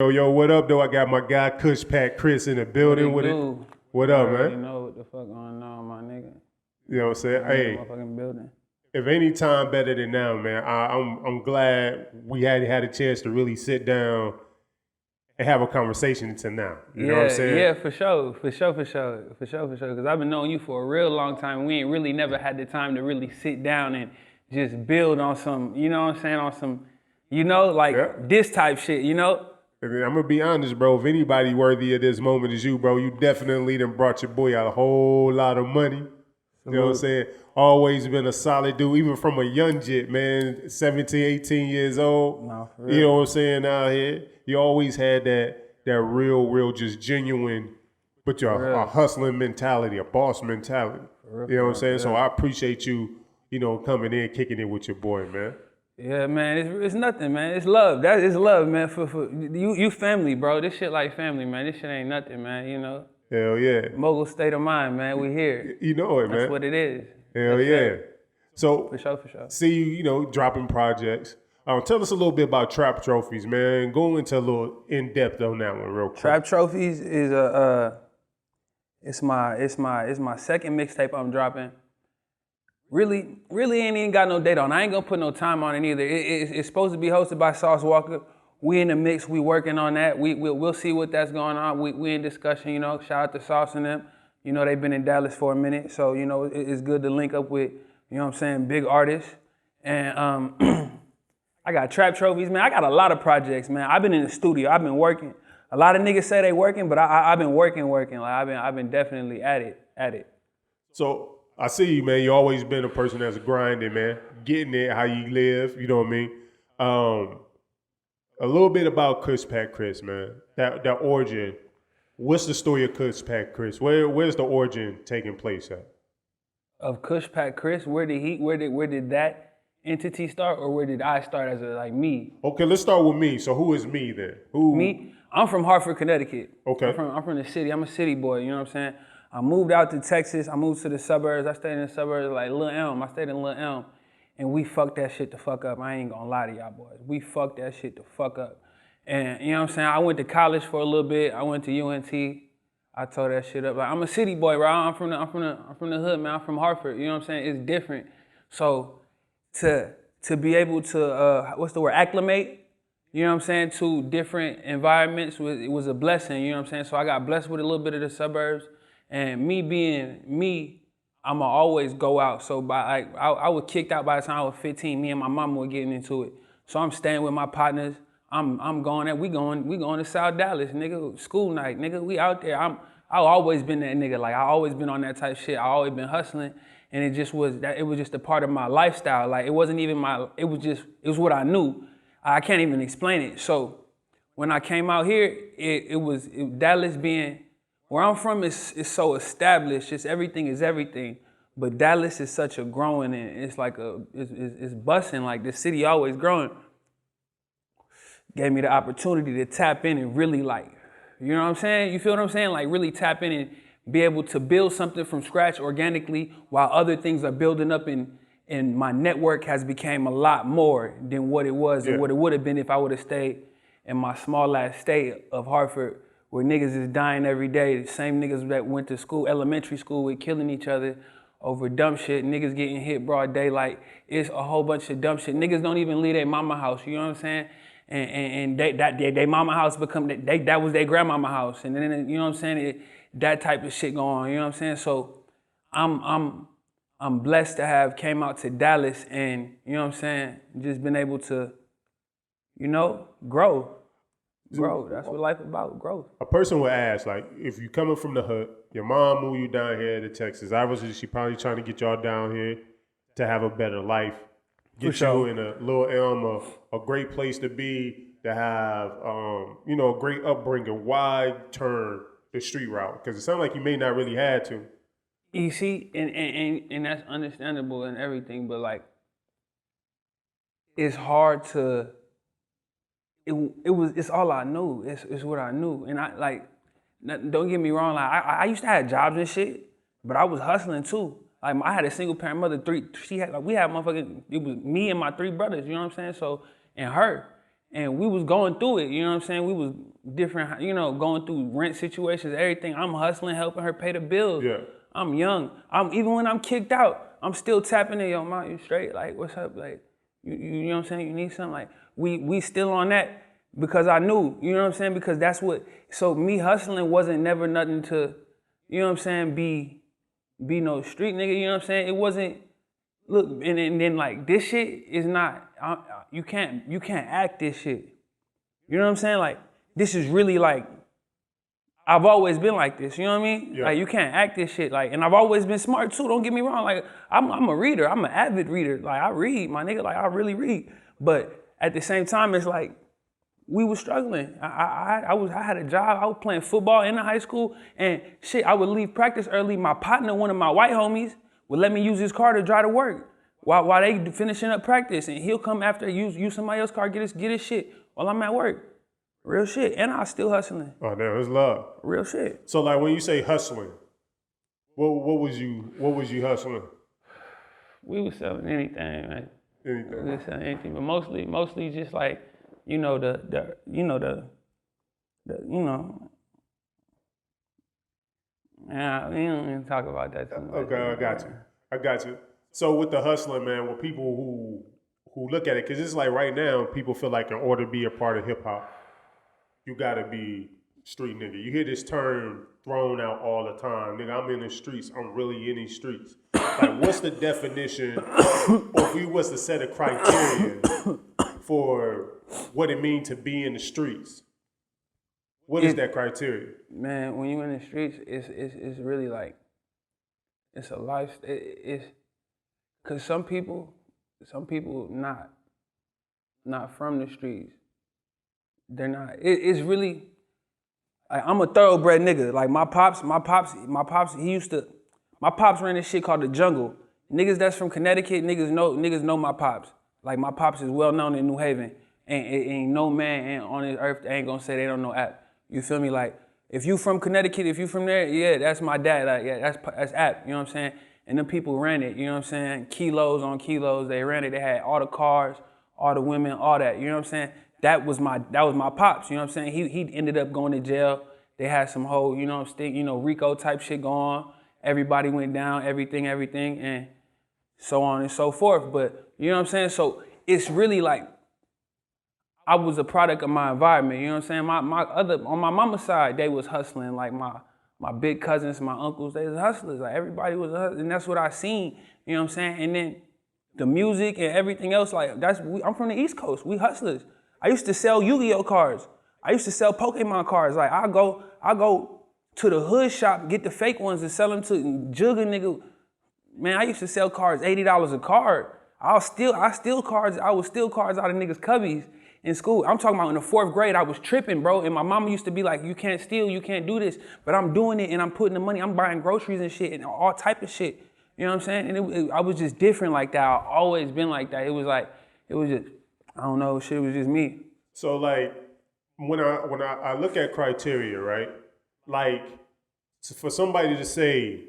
Yo, what up, though? I got my guy Kushpackcris in the building with it. What up, man? You know what the fuck going on, my nigga. You know what I'm saying? Hey, Motherfucking building. if any time better than now, man, I'm glad we had a chance to really sit down and have a conversation until now. You know what I'm saying? Yeah, for sure. Because I've been knowing you for a real long time. We ain't really never had the time to really sit down and just build on some, you know what I'm saying, on some, this type shit, you know? I'm gonna be honest, bro. If anybody worthy of this moment is you, bro, you definitely done brought your boy out a whole lot of money. You know what I'm saying? Always been a solid dude, even from a young jit, man, 17, 18 years old. No, for real. You know what I'm saying, out here. You always had that real, just genuine, but a hustling mentality, a boss mentality. You know what I'm saying? So I appreciate you, coming in, kicking it with your boy, man. Yeah, man, it's nothing, man. It's love. That is love, man. For you family, bro. This shit like family, man. This shit ain't nothing, man. You know. Hell yeah. Mogul state of mind, man. We here. You know it, man. That's what it is. Hell yeah. So for sure. See you, dropping projects. Tell us a little bit about Trap Trophies, man. Go into a little in depth on that one, real quick. Trap Trophies is it's my second mixtape I'm dropping. Really ain't even got no date on. I ain't gonna put no time on it either. It's supposed to be hosted by Sauce Walker. We in the mix. We working on that. We'll see what that's going on. We in discussion. You know, shout out to Sauce and them. You know, they've been in Dallas for a minute, so you know it's good to link up with, you know what I'm saying, big artists. And I got Trap Trophies, man. I got a lot of projects, man. I've been in the studio. I've been working. A lot of niggas say they working, but I've been working. Like I've been definitely at it. So I see you, man. You always been a person that's grinding, man. Getting it, how you live, you know what I mean? A little bit about Kushpackcris, man. That origin. What's the story of Kushpackcris? Where's the origin taking place at? Of Kushpackcris, where did that entity start, or where did I start as me? Okay, let's start with me. So who is me then? Me? I'm from Hartford, Connecticut. Okay. I'm from the city. I'm a city boy, you know what I'm saying? I moved out to Texas. I moved to the suburbs. I stayed in the suburbs like Lil Elm. I stayed in Lil Elm. And we fucked that shit the fuck up. I ain't gonna lie to y'all boys. We fucked that shit the fuck up. And you know what I'm saying? I went to college for a little bit. I went to UNT. I tore that shit up. Like, I'm a city boy, right? I'm from the hood, man. I'm from Hartford. You know what I'm saying? It's different. So to be able to acclimate, you know what I'm saying, to different environments, it was a blessing, you know what I'm saying? So I got blessed with a little bit of the suburbs. And me being me, I'ma always go out. So I was kicked out by the time I was 15. Me and my mama were getting into it. So I'm staying with my partners. I'm going there. We going to South Dallas, nigga. School night, nigga. We out there. I always been that nigga. Like I always been on that type shit. I always been hustling, and it was just a part of my lifestyle. Like it wasn't even it was what I knew. I can't even explain it. So when I came out here, Dallas being where I'm from is so established. Everything is everything. But Dallas is such a growing, and it's like it's busting. Like the city always growing. Gave me the opportunity to tap in and really you know what I'm saying? You feel what I'm saying? Like really tap in and be able to build something from scratch organically while other things are building up, and my network has become a lot more than what it was and what it would have been if I would have stayed in my small ass state of Hartford, where niggas is dying every day. The same niggas that went to school, elementary school, with killing each other over dumb shit. Niggas getting hit broad daylight. It's a whole bunch of dumb shit. Niggas don't even leave their mama house, you know what I'm saying? And they mama house that was their grandmama house. And then, you know what I'm saying, that type of shit going on, you know what I'm saying? So I'm blessed to have came out to Dallas and, you know what I'm saying, just been able to, grow. Grow. That's what life about, growth. A person would ask, like, if you coming from the hood, your mom moved you down here to Texas. Obviously, she probably trying to get y'all down here to have a better life. Get you in a Lil Elm, a great place to be, to have, a great upbringing. Why turn the street route? Because it sounds like you may not really had to. You see, and that's understandable and everything, but like, it's hard to. It's all I knew. It's what I knew. And don't get me wrong, like I used to have jobs and shit, but I was hustling too. Like I had a single parent mother, we had motherfucking, it was me and my three brothers, you know what I'm saying? So, and her. And we was going through it, you know what I'm saying? We was different, you know, going through rent situations, everything. I'm hustling, helping her pay the bills. Yeah. I'm young. Even when I'm kicked out, I'm still tapping in, yo, mom, you straight? Like, what's up? Like, you know what I'm saying? You need something? Like, we still on that because I knew, you know what I'm saying? Because that's what, so me hustling wasn't never nothing to, you know what I'm saying, be no street nigga, you know what I'm saying? It wasn't, look, and then like, this shit is not, you can't act this shit. You know what I'm saying? Like, this is really like, I've always been like this, you know what I mean? Yeah. Like, you can't act this shit. Like, and I've always been smart too, don't get me wrong. Like, I'm a reader, I'm an avid reader. Like, I read, my nigga, like, I really read. But at the same time, it's like, we were struggling. I had a job, I was playing football in the high school, and shit, I would leave practice early. My partner, one of my white homies, would let me use his car to drive to work while they finishing up practice, and he'll come after, use somebody else's car, get his shit while I'm at work. Real shit, and I still hustling. Oh, damn, it's love. Real shit. So, like, when you say hustling, what was you hustling? We was selling anything, man. Anything. We was selling anything, but mostly just like, you know, yeah, we don't even talk about that too much. Okay, I got you. So with the hustling, man, with people who look at it, because it's like right now, people feel like in order to be a part of hip hop, you gotta be street nigga. You hear this term thrown out all the time. Nigga, I'm in the streets. I'm really in these streets. Like, what's the definition, or if we was to set a criteria for what it means to be in the streets? What is that criteria? Man, when you in the streets, it's really like, it's a life. It's because some people not from the streets. They're not. It's really. Like, I'm a thoroughbred nigga. Like my pops. My pops ran this shit called the Jungle. Niggas that's from Connecticut, niggas know my pops. Like, my pops is well known in New Haven. Ain't no man on this earth that ain't gonna say they don't know App. You feel me? Like, if you from Connecticut, if you from there, yeah, that's my dad. Like, yeah, that's App. You know what I'm saying? And them people ran it. You know what I'm saying? Kilos on kilos. They ran it. They had all the cars, all the women, all that. You know what I'm saying? That was my pops. You know what I'm saying? He ended up going to jail. They had some whole, Rico type shit going on. Everybody went down, everything, and so on and so forth. But, you know what I'm saying? So it's really like, I was a product of my environment, you know what I'm saying? On my mama's side, they was hustling. Like, my big cousins, my uncles, they was hustlers. Like, everybody was hustling, and that's what I seen, you know what I'm saying? And then the music and everything else, like, I'm from the East Coast, we hustlers. I used to sell Yu-Gi-Oh cards. I used to sell Pokemon cards. Like, I go to the hood shop, get the fake ones and sell them to jug a nigga. Man, I used to sell cards, $80 a card. I would steal cards out of niggas' cubbies in school. I'm talking about in the 4th grade, I was tripping, bro. And my mama used to be like, you can't steal, you can't do this. But I'm doing it and I'm putting the money, I'm buying groceries and shit and all type of shit. You know what I'm saying? And I was just different like that. I've always been like that. It was just, I don't know, shit was just me. So, like, when I look at criteria, right? Like, for somebody to say,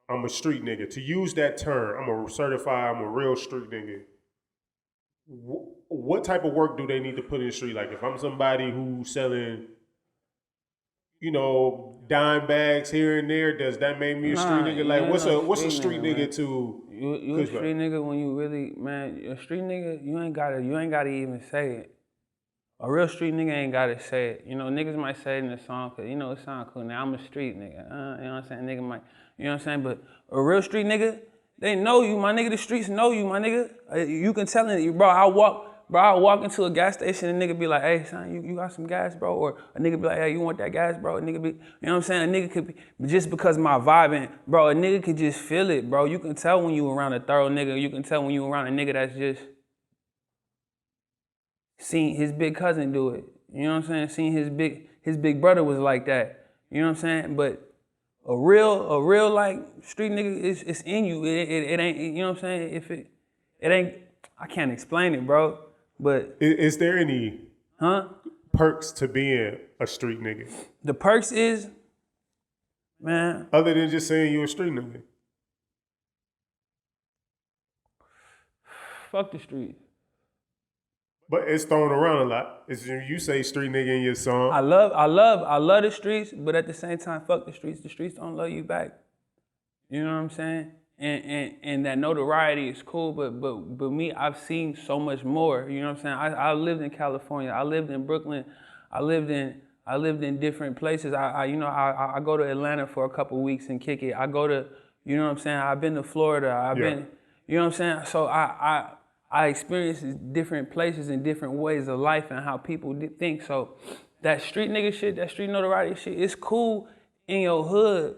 I'm a street nigga, to use that term, I'm a real street nigga, what type of work do they need to put in the street? Like, if I'm somebody who's selling, dime bags here and there, does that make me a street nigga? Like, what's a street nigga to you a street nigga when you really, man, a street nigga, you ain't gotta even say it. A real street nigga ain't gotta say it. Niggas might say it in the song, cause it sound cool. Now I'm a street nigga. You know what I'm saying? Nigga might, you know what I'm saying? But a real street nigga, they know you, my nigga. The streets know you, my nigga. You can tell it, bro. I walk into a gas station and nigga be like, hey, son, you got some gas, bro? Or a nigga be like, hey, you want that gas, bro? A nigga be, you know what I'm saying? A nigga could be, just because my vibing, bro, a nigga could just feel it, bro. You can tell when you around a thorough nigga. You can tell when you around a nigga that's just seen his big cousin do it. You know what I'm saying? Seen his big brother was like that. You know what I'm saying? But a real like street nigga it's in you. It ain't, you know what I'm saying? If it ain't, I can't explain it, bro. But is there any perks to being a street nigga? The perks is, man, other than just saying you're a street nigga. Fuck the street. But it's thrown around a lot. You say street nigga in your song. I love the streets, but at the same time, fuck the streets. The streets don't love you back. You know what I'm saying? And that notoriety is cool, but me, I've seen so much more. You know what I'm saying? I lived in California. I lived in Brooklyn. I lived in different places. I go to Atlanta for a couple weeks and kick it. I go to, you know what I'm saying? I've been to Florida. I've been, you know what I'm saying? So I experience different places and different ways of life and how people think. So that street nigga shit, that street notoriety shit, it's cool in your hood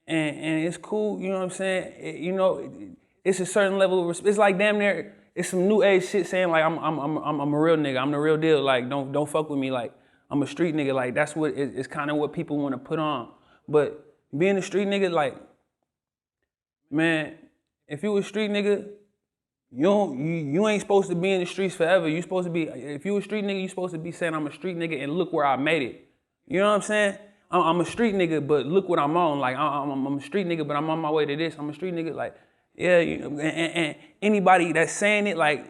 and it's cool, you know what I'm saying? It's a certain level of respect. It's like damn near, it's some new age shit saying like I'm a real nigga, I'm the real deal. Like don't fuck with me, like I'm a street nigga. Like that's what it's kind of what people want to put on. But being a street nigga, like, man, if you a street nigga, you ain't supposed to be in the streets forever. You supposed to be, if you a street nigga, you supposed to be saying I'm a street nigga and look where I made it. You know what I'm saying? I'm a street nigga, but look what I'm on. Like I'm a street nigga, but I'm on my way to this. I'm a street nigga, like, yeah. And anybody that's saying it like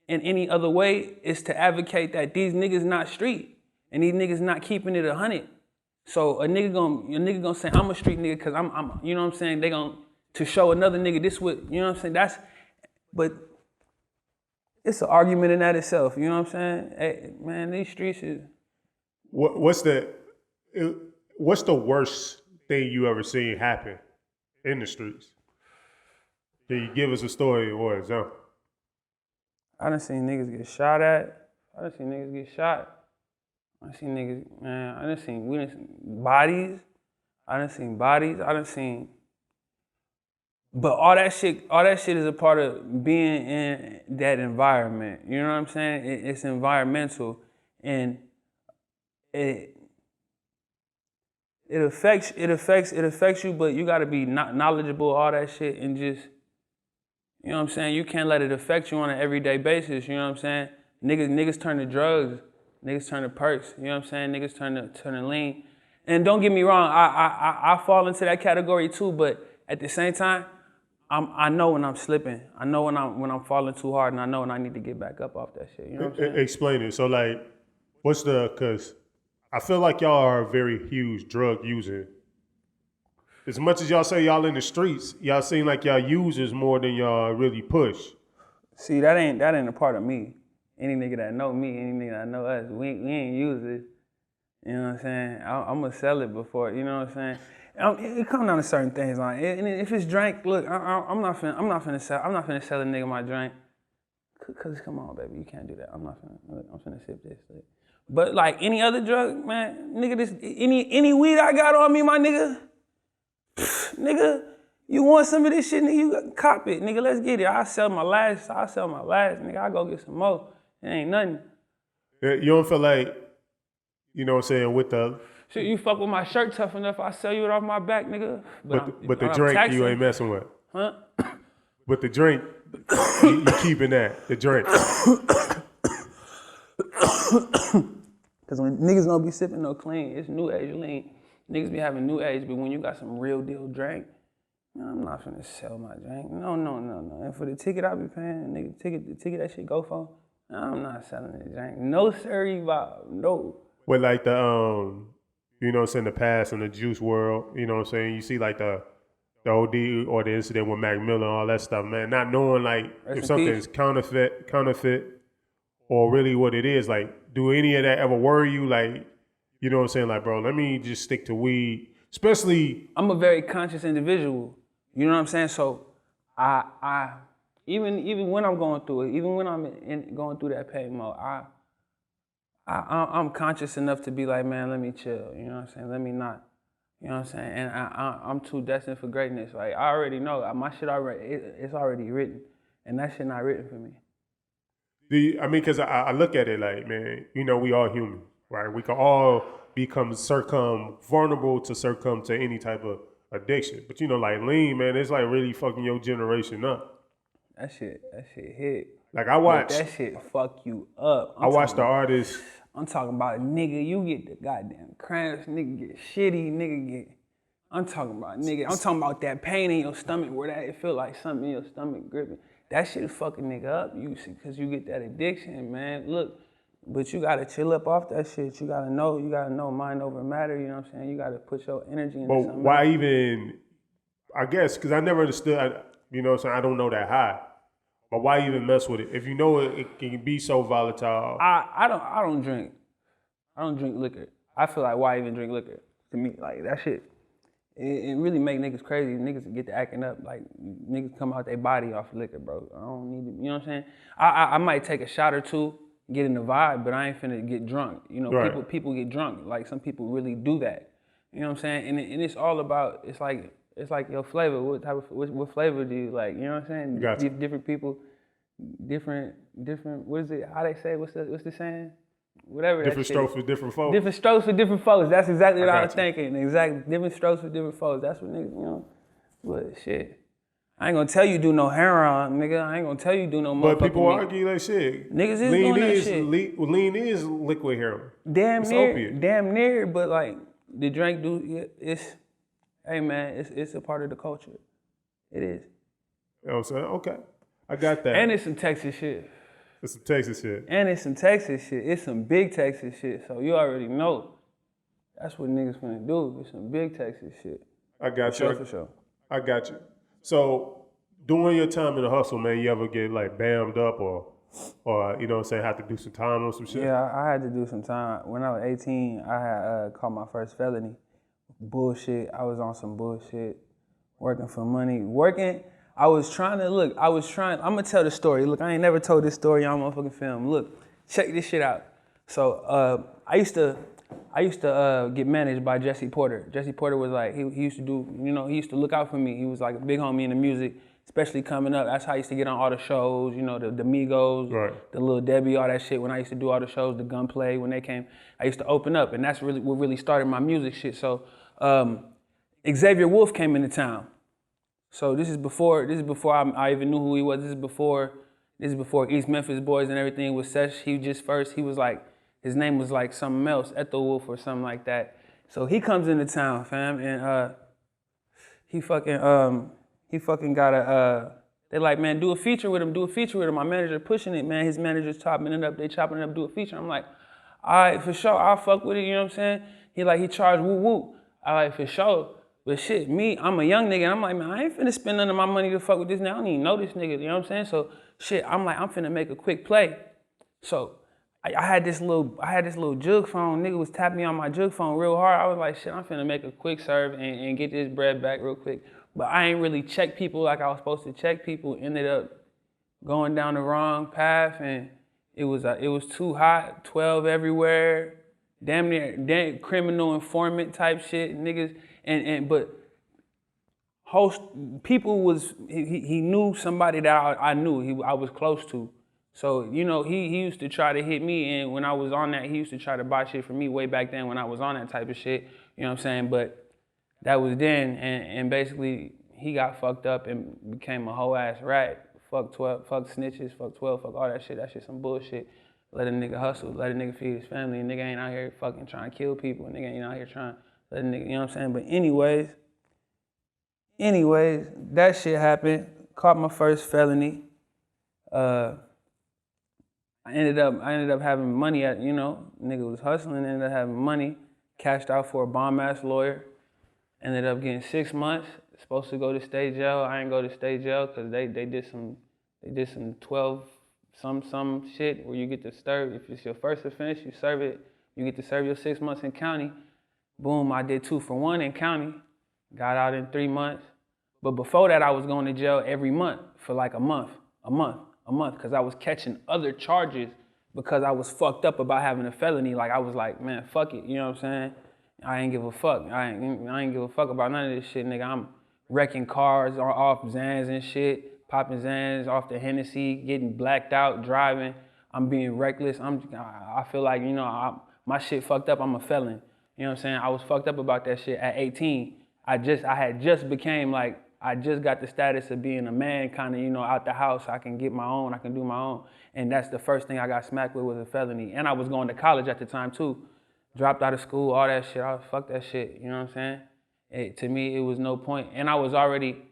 in any other way is to advocate that these niggas not street and these niggas not keeping it 100. So a nigga gonna say I'm a street nigga because I'm you know what I'm saying? They gonna to show another nigga this what, you know what I'm saying? But it's an argument in that itself, you know what I'm saying? Hey, man, these streets is... What's the worst thing you ever seen happen in the streets? Can you give us a story or an example? I done seen niggas get shot at. I done seen niggas get shot. I done seen niggas, man, we done seen bodies. I done seen... But all that shit is a part of being in that environment. You know what I'm saying? It's environmental, and it affects you. But you gotta be knowledgeable all that shit and just, you know what I'm saying? You can't let it affect you on an everyday basis. You know what I'm saying? Niggas turn to drugs, niggas turn to perks. You know what I'm saying? Niggas turn to lean. And don't get me wrong, I fall into that category too. But at the same time, I know when I'm slipping. I know when I'm falling too hard, and I know when I need to get back up off that shit. You know what I'm saying? Explain it. So like, because I feel like y'all are a very huge drug user. As much as y'all say y'all in the streets, y'all seem like y'all users more than y'all really push. See, that ain't a part of me. Any nigga that know me, any nigga that know us, we ain't users. You know what I'm saying? I'm gonna sell it before, you know what I'm saying? It comes down to certain things. Like, and if it's drink, look, I'm not finna sell a nigga my drink. Cause come on, baby, you can't do that. I'm finna sip this. But like any other drug, man, nigga, any weed I got on me, my nigga, nigga, you want some of this shit, nigga, you cop it, nigga. Let's get it. I'll sell my last, nigga. I'll go get some more. It ain't nothing. You don't feel like, you know what I'm saying, with the... Shit, you fuck with my shirt tough enough, I sell you it off my back, nigga. But the drink taxing. You ain't messing with. Huh? But the drink, you keeping that, the drink. Because when niggas don't be sipping no clean, it's new age lean. Niggas be having new age, but when you got some real deal drink, I'm not finna sell my drink. No. And for the ticket I be paying, nigga, the ticket that shit go for, I'm not selling the drink. No siree, Bob, no. With like the, you know what I'm saying, the past in the juice world, you know what I'm saying? You see like the OD or the incident with Mac Miller and all that stuff, man. Not knowing like if something's counterfeit or really what it is. Like, do any of that ever worry you? Like, you know what I'm saying? Like, bro, let me just stick to weed. Especially... I'm a very conscious individual. You know what I'm saying? So I even when I'm going through it, even when I'm going through that pain mode, I'm conscious enough to be like, man, let me chill. You know what I'm saying? Let me not. You know what I'm saying? And I'm too destined for greatness. Like, I already know. My shit it's already written. And that shit not written for me. I mean, because I look at it like, man, you know, we all human, right? We can all become vulnerable to succumb to any type of addiction. But, you know, like lean, man, it's like really fucking your generation up. That shit hit. Like, I watched... That shit fuck you up. I watched the artist... I'm talking about, nigga, you get the goddamn cramps, nigga get shitty, nigga get... I'm talking about that pain in your stomach where it feel like something in your stomach gripping. that shit fucking nigga up, you see, cause you get that addiction, man. Look, but you gotta chill up off that shit. You gotta know mind over matter, you know what I'm saying? You gotta put your energy into something why else. even, I guess, because I never understood, you know what I'm saying, I don't know that high. But why even mess with it? If you know it can be so volatile. I don't drink. I don't drink liquor. I feel like why even drink liquor? To me, like that shit, it really make niggas crazy. Niggas get to acting up. Like niggas come out their body off liquor, bro. I don't need to, you know what I'm saying? I might take a shot or two, get in the vibe, but I ain't finna get drunk. You know, Right. people get drunk. Like some people really do that. You know what I'm saying? And it's all about, it's like your flavor. What flavor do you like? You know what I'm saying? Gotcha. Different people, different. What is it? How they say? What's the saying? Whatever. Different strokes for different folks. Different strokes for different folks. That's exactly what I was got you. thinking. Exactly. Different strokes for different folks. That's what niggas, you know. But shit, I ain't gonna tell you do no heroin, nigga. I ain't gonna tell you do no motherfucking But people meat. argue like shit. Niggas is doing that shit. Lean is liquid heroin. Damn It's near, opiate. damn near. But like the drink it's, hey man, it's a part of the culture. It is. You know what I'm saying? Okay. I got that. And it's some Texas shit. It's some Texas shit. And it's some Texas shit. It's some big Texas shit. So you already know. That's what niggas finna do. It's some big Texas shit. I got For you. sure, for sure. I got you. So during your time in the hustle, man, you ever get like bammed up or you know what I'm saying, have to do some time on some shit? Yeah, I had to do some time. When I was 18, I had caught my first felony. Bullshit. I was on some bullshit. Working for money. I'm gonna tell the story. Look, I ain't never told this story on motherfucking film. Look, check this shit out. So I used to get managed by Jesse Porter. Jesse Porter was like, he used to do, you know, he used to look out for me. He was like a big homie in the music, especially coming up. That's how I used to get on all the shows, you know, the Migos, Right. the Lil Debbie, all that shit. When I used to do all the shows, the Gunplay, when they came, I used to open up, and that's really what really started my music shit. So Xavier Wolf came into town. So this is before I even knew who he was. This is before East Memphis Boys and everything was such. He was like, his name was like something else, Ethel Wolf or something like that. So he comes into town, fam, and he fucking got a, they like, man, do a feature with him. My manager pushing it, man. His manager's chopping it up, do a feature. I'm like, all right, for sure, I'll fuck with it, you know what I'm saying? He charged woo woo. All right, for sure. But shit, I'm a young nigga, and I'm like, man, I ain't finna spend none of my money to fuck with this nigga. I don't even know this nigga, you know what I'm saying? So shit, I'm like, I'm finna make a quick play. So I had this little jug phone. Nigga was tapping me on my jug phone real hard. I was like, shit, I'm finna make a quick serve and get this bread back real quick. But I ain't really check people like I was supposed to check people. Ended up going down the wrong path, and it was too hot. 12 everywhere, damn criminal informant type shit, niggas. But host people was he knew somebody that I knew I was close to. So, you know, he used to try to hit me, and when I was on that, he used to try to buy shit from me way back then when I was on that type of shit. You know what I'm saying? But that was then, and basically he got fucked up and became a whole ass rat. Fuck 12, fuck snitches, fuck 12, fuck all that shit. That shit some bullshit. Let a nigga hustle, let a nigga feed his family. A nigga ain't out here fucking trying to kill people. A nigga ain't out here trying to let a nigga, you know what I'm saying? But anyways, that shit happened. Caught my first felony. I ended up having money at, you know, nigga was hustling, ended up having money, cashed out for a bomb ass lawyer, ended up getting 6 months, supposed to go to state jail. I ain't go to state jail because they did some 12 some shit where you get to serve, if it's your first offense, you serve it, you get to serve your 6 months in county. Boom, I did 2 for 1 in county, got out in 3 months. But before that, I was going to jail every month for like a month, because I was catching other charges because I was fucked up about having a felony. Like, I was like, man, fuck it, you know what I'm saying? I ain't give a fuck. I ain't give a fuck about none of this shit, nigga. I'm wrecking cars off Zans and shit, popping Zans off the Hennessy, getting blacked out, driving. I'm being reckless. I feel like, you know, my shit fucked up. I'm a felon. You know what I'm saying? I was fucked up about that shit at 18. I had just became like, I just got the status of being a man, kind of, you know, out the house. I can get my own, I can do my own. And that's the first thing I got smacked with was a felony. And I was going to college at the time too. Dropped out of school, all that shit. I was fuck that shit, you know what I'm saying? To me, it was no point. And I was already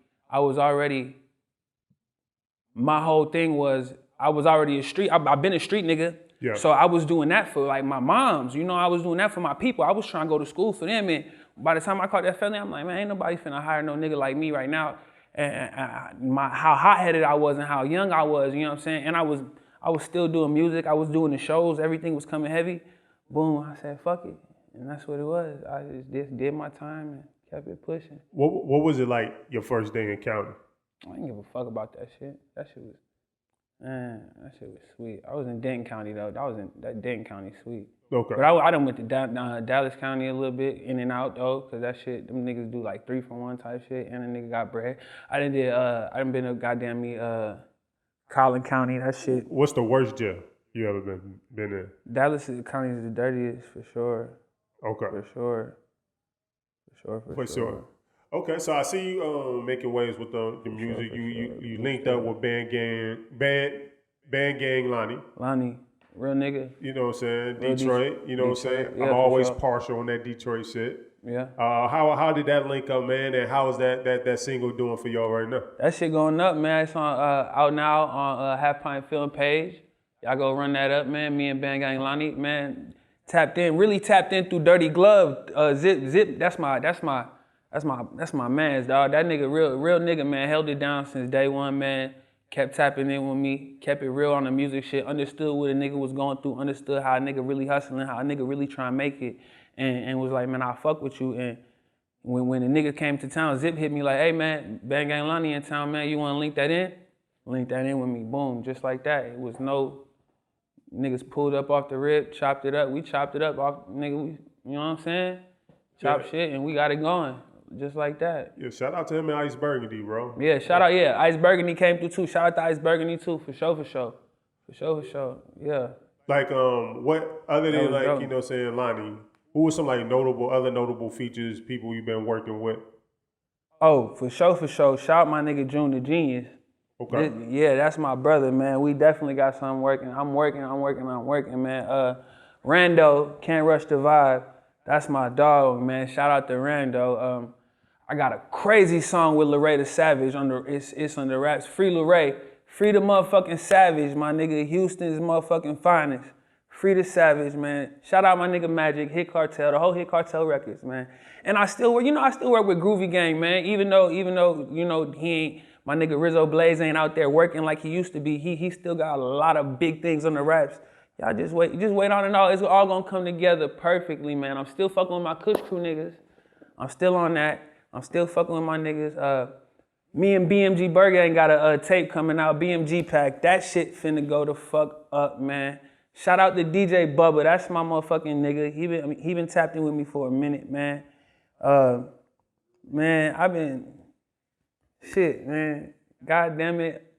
my whole thing was I was already a street. I've been a street nigga. Yeah. So I was doing that for like my moms. You know, I was doing that for my people. I was trying to go to school for them. And by the time I caught that felony, I'm like, man, ain't nobody finna hire no nigga like me right now. And how hot-headed I was and how young I was, you know what I'm saying? And I was still doing music. I was doing the shows. Everything was coming heavy. Boom, I said, fuck it. And that's what it was. I just did my time and kept it pushing. What was it like your first day in county? I didn't give a fuck about that shit. That shit was sweet. I was in Denton County though. That Denton County sweet. Okay. But I done went to Dallas County a little bit, in and out though, cause that shit, them niggas do like 3-for-1 type shit, and a nigga got bread. I done been to goddamn me, Collin County, that shit. What's the worst jail you ever been in? Dallas County is the dirtiest for sure. Okay. For sure. Okay, so I see you making waves with the music. You linked up with Band Gang Lonnie. Lonnie, real nigga. You know what I'm saying? Real Detroit. You know what I'm saying? Yeah, I'm always sure. partial on that Detroit shit. Yeah. How did that link up, man? And how is that single doing for y'all right now? That shit going up, man. It's on out now on Half Pint Film page. Y'all go run that up, man. Me and Band Gang Lonnie, man, really tapped in through Dirty Glove. Zip, that's my man's, dog. That nigga, real nigga, man, held it down since day one, man. Kept tapping in with me, kept it real on the music shit, understood what a nigga was going through, understood how a nigga really hustling, how a nigga really trying to make it, and was like, man, I'll fuck with you. And when the nigga came to town, Zip hit me like, hey, man, Bang Gang Lonnie in town, man, you want to link that in? Link that in with me, boom, just like that. It was no, niggas pulled up off the rip, chopped it up, we chopped it up off, nigga, you know what I'm saying? Chop shit, and we got it going. Just like that. Yeah, shout out to him and Ice Burgundy, bro. Yeah, shout out, yeah. Ice Burgundy came through too. Shout out to Ice Burgundy too, for sure. Yeah. Like, what other than like, dope. you know, saying Lonnie, who were some like other notable features, people you've been working with? Oh, for sure. Shout out my nigga June the Genius. Okay. Yeah, that's my brother, man. We definitely got something working. I'm working, man. Rando, Can't Rush the Vibe. That's my dog, man. Shout out to Rando. I got a crazy song with Larray the Savage it's under raps. Free Larray. Free the motherfucking Savage, my nigga. Houston's motherfucking finest. Free the Savage, man. Shout out my nigga Magic, Hit Cartel, the whole Hit Cartel records, man. And I still work with Groovy Gang, man. Even though, he ain't, my nigga Rizzo Blaze ain't out there working like he used to be. He still got a lot of big things on the raps. Y'all just wait on it all. It's all gonna come together perfectly, man. I'm still fucking with my Kush Crew niggas. I'm still on that. I'm still fucking with my niggas. Me and BMG Burger ain't got a tape coming out, BMG Pack. That shit finna go the fuck up, man. Shout out to DJ Bubba. That's my motherfucking nigga. He been tapped in with me for a minute, man. Man, man. God damn it.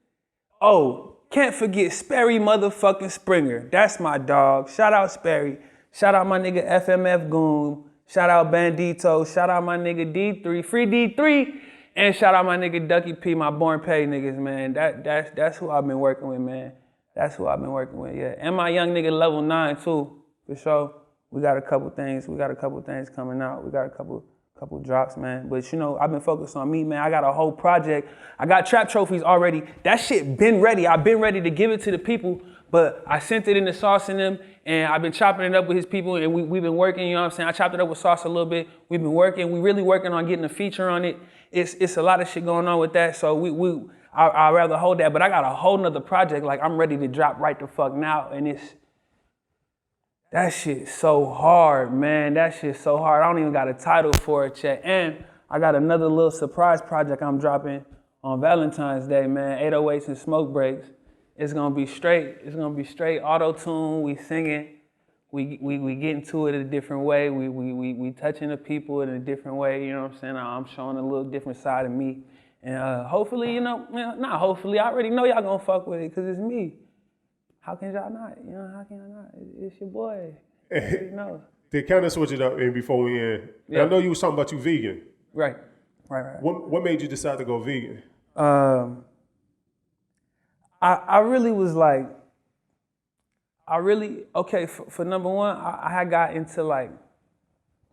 Oh, can't forget Sperry motherfucking Springer. That's my dog. Shout out Sperry. Shout out my nigga FMF Goon. Shout out Bandito. Shout out my nigga D3. Free D3. And shout out my nigga Ducky P, my Born Pay niggas, man. That's who I've been working with, man. That's who I've been working with, yeah. And my young nigga Level 9 too, for sure. We got a couple things coming out. We got a couple drops, man. But you know, I've been focused on me, man. I got a whole project. I got trap trophies already. That shit been ready. I've been ready to give it to the people, but I sent it in the Sauce in them, and I've been chopping it up with his people, and we've been working, you know what I'm saying? I chopped it up with Sauce a little bit. We've been working. We really working on getting a feature on it. It's a lot of shit going on with that, so I'd rather hold that, but I got a whole nother project, like I'm ready to drop right the fuck now, and that shit's so hard, man. That shit's so hard. I don't even got a title for it yet. And I got another little surprise project I'm dropping on Valentine's Day, man. 808s and smoke breaks. It's gonna be straight. It's gonna be straight auto-tune. We singing. We get into it in a different way. We touching the people in a different way. You know what I'm saying? I'm showing a little different side of me. And hopefully, not hopefully. I already know y'all gonna fuck with it because it's me. How can y'all not? How can y'all not? It's your boy. You already know. To kind of switch it up and before we end, Yeah. I know you was talking about you vegan. Right. What made you decide to go vegan? I really was like, for number one, I had got into like,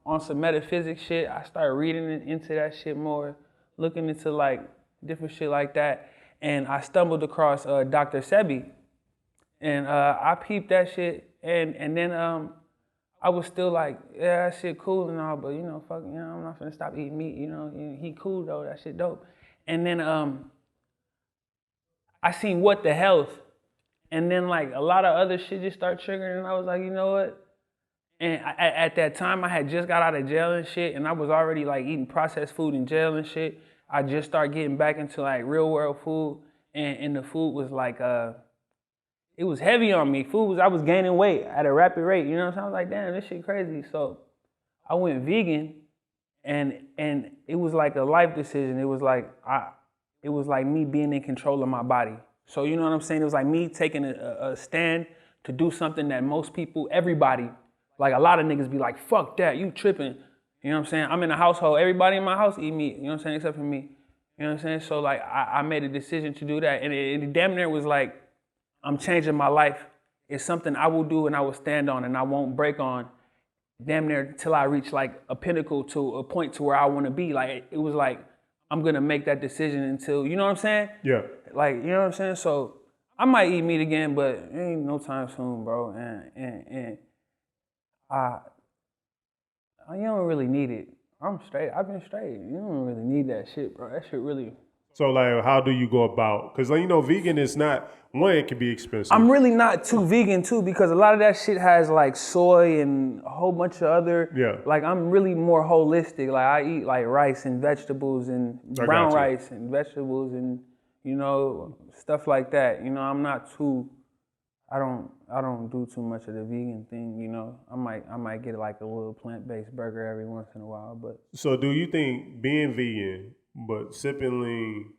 on some metaphysics shit. I started reading into that shit more, looking into like different shit like that. and I stumbled across Dr. Sebi, and I peeped that shit, and then I was still like, yeah, that shit cool and all, but you know, fuck, you know, I'm not finna stop eating meat, you know, he cool though, that shit dope. And then I seen What the Health, and then like a lot of other shit just start triggering, and I was like, you know what? And at that time, I had just got out of jail and shit, and I was already like eating processed food in jail and shit. I just started getting back into like real world food, and the food was like, it was heavy on me. I was gaining weight at a rapid rate, you know what I'm saying? I was like, damn, this shit crazy. So I went vegan, and it was like a life decision. It was like me being in control of my body. So you know what I'm saying? It was like me taking a stand to do something that most people, everybody, like a lot of niggas be like, fuck that, you tripping. You know what I'm saying? I'm in a household, everybody in my house eat meat, you know what I'm saying, except for me. You know what I'm saying? So like I made a decision to do that, and it damn near was like, I'm changing my life. It's something I will do and I will stand on and I won't break on damn near till I reach like a pinnacle, to a point to where I want to be. Like it was like, I'm gonna make that decision until, you know what I'm saying? Yeah. Like, you know what I'm saying? So I might eat meat again, but it ain't no time soon, bro. And you don't really need it. I'm straight. I've been straight. You don't really need that shit, bro. That shit really. So like, how do you go about? Because like, you know, vegan is not, one, it can be expensive. I'm really not too vegan too, because a lot of that shit has like soy and a whole bunch of other. Yeah. Like I'm really more holistic. Like I eat like rice and vegetables and brown rice and vegetables and, you know, stuff like that. You know, I'm not too. I don't do too much of the vegan thing, you know. I might get like a little plant-based burger every once in a while, but. So do you think being vegan but sipping lean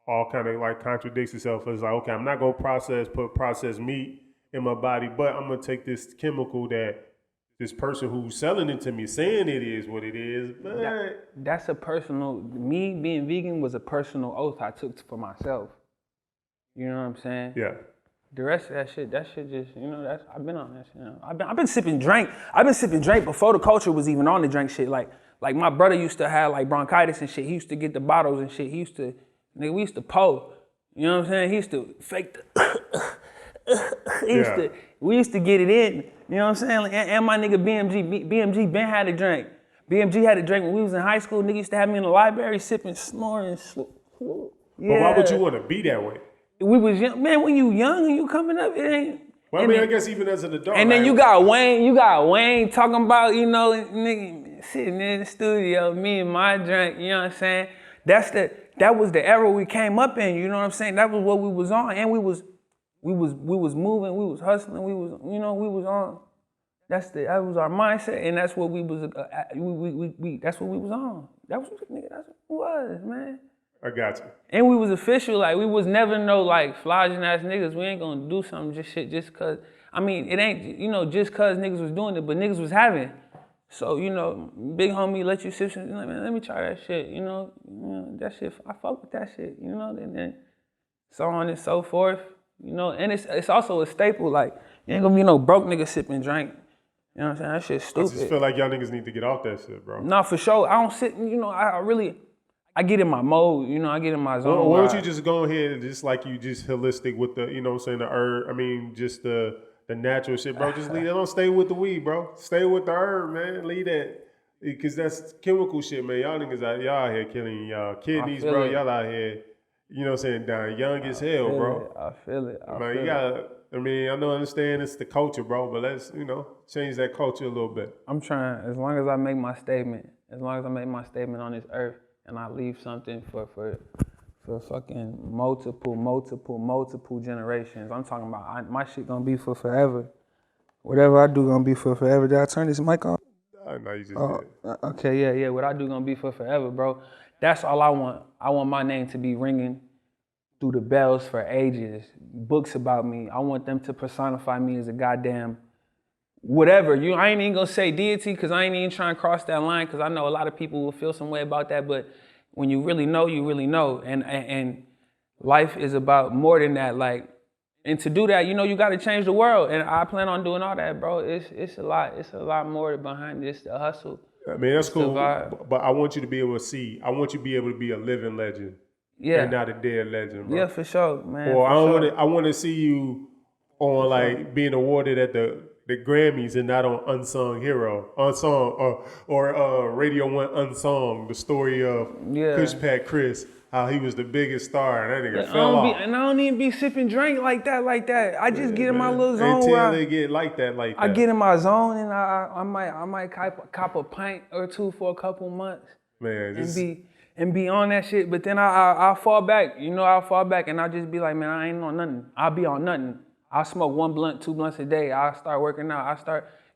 all kind of like contradicts itself? It's like, okay, I'm not gonna put processed meat in my body, but I'm gonna take this chemical that this person who's selling it to me saying it is what it is. That's a personal, me being vegan was a personal oath I took for myself. You know what I'm saying? Yeah. The rest of that shit just, you know, I've been on that shit. You know? I've been sipping drink. I've been sipping drink before the culture was even on the drink shit. Like my brother used to have like bronchitis and shit. He used to get the bottles and shit. We used to pull. You know what I'm saying? He used to fake we used to get it in. You know what I'm saying? Like, and my nigga BMG Ben had a drink. BMG had a drink when we was in high school. Nigga used to have me in the library sipping, snoring. Yeah. But why would you want to be that way? We was young, man. When you young and you coming up, it ain't. Well, I mean, I guess even as an adult. And then you got Wayne talking about, you know, nigga sitting in the studio, me and my drink. You know what I'm saying? That was the era we came up in. You know what I'm saying? That was what we was on, and we was moving, we was hustling, we was on. That was our mindset, and that's what we was. That's what we was on. That's what it was, man. I got you. And we was official, like we was never no like flogging ass niggas. We ain't gonna do something just cause. I mean, it ain't, you know, just cause niggas was doing it, but niggas was having. So, you know, big homie let you sip some, like, man, let me try that shit, you know, that shit, I fuck with that shit, you know, and then so on and so forth, you know, and it's also a staple, like, you ain't gonna be no broke nigga sipping drink. You know what I'm saying? That shit's stupid. I just feel like y'all niggas need to get off that shit, bro. No, for sure. I don't sit, you know, I get in my mode, you know, I get in my zone. Why don't you just go ahead and just like you just holistic with the, you know what I'm saying, the herb, I mean, just the natural shit, bro. Just leave that, don't stay with the weed, bro. Stay with the herb, man. Leave that. Because that's chemical shit, man. Y'all niggas y'all out here killing y'all kidneys, bro. Y'all out here, you know what I'm saying, dying young as hell, bro. I feel it. Man, you gotta, I mean, I know, I understand it's the culture, bro, but let's, you know, change that culture a little bit. I'm trying, as long as I make my statement on this earth, and I leave something for fucking multiple generations. I'm talking about my shit gonna be for forever. Whatever I do gonna be for forever. Did I turn this mic off? No, you just did. Okay, yeah. What I do gonna be for forever, bro. That's all I want. I want my name to be ringing through the bells for ages. Books about me. I want them to personify me as a goddamn whatever. I ain't even gonna say deity, because I ain't even trying to cross that line, because I know a lot of people will feel some way about that, but when you really know, you really know. And life is about more than that. Like, and to do that, you know, you gotta change the world. And I plan on doing all that, bro. It's a lot more behind this, the hustle. I mean, that's cool, but I want you to be able to see, I want you to be able to be a living legend. Yeah. and not a dead legend, bro. Yeah, for sure, man. Or for I want to see you on like being awarded at the Grammys and not on Unsung Hero, or Radio One Unsung, the story of Kushpackcris, how he was the biggest star and that nigga fell off. And I don't even be sipping drink like that. I just get in my little zone until they get like that. I get in my zone and I might cop a pint or two for a couple months. Man, and be on that shit. But then I'll fall back. I'll fall back and I'll just be like, man, I ain't on nothing. I'll be on nothing. I'll smoke 1 blunt, 2 blunts a day. I'll start working out.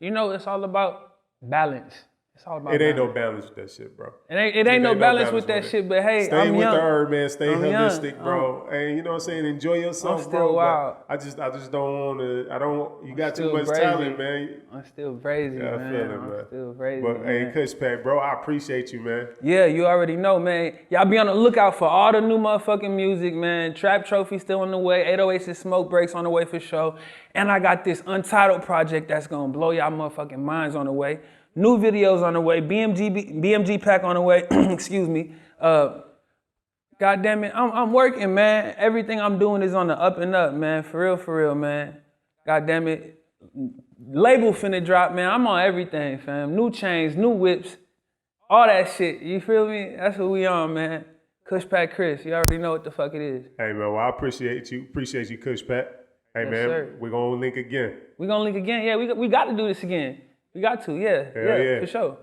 It's all about balance. It's all about it ain't no balance with that shit, bro. It ain't no balance with that shit, but hey, stay I'm with young. the herb, man. Stay I'm holistic, young. bro. And you know what I'm saying? Enjoy yourself, I'm still bro. wild. I just don't want to. You got too much brazy. talent, man. I'm still brazy, Yeah, I man. feel it, man. I'm still brazy, But man. hey, Kushpack, bro, I appreciate you, man. Yeah, you already know, man. Y'all be on the lookout for all the new motherfucking music, man. Trap Trophy still on the way. 808s and Smoke Breaks on the way for sure. And I got this Untitled project that's gonna blow y'all motherfucking minds on the way. New videos on the way. BMG pack on the way. Excuse me. God damn it, I'm working, man. Everything I'm doing is on the up and up, man. For real, man. God damn it. Label finna drop, man. I'm on everything, fam. New chains, new whips, all that shit. You feel me? That's what we on, man. Kushpackcris, you already know what the fuck it is. Hey, man, well, I appreciate you. Appreciate you, Kushpack. Hey, Yes, man, sir. we're going to link again. We gonna link again. Yeah, we got to do this again. We got to, yeah, Hell yeah. for sure.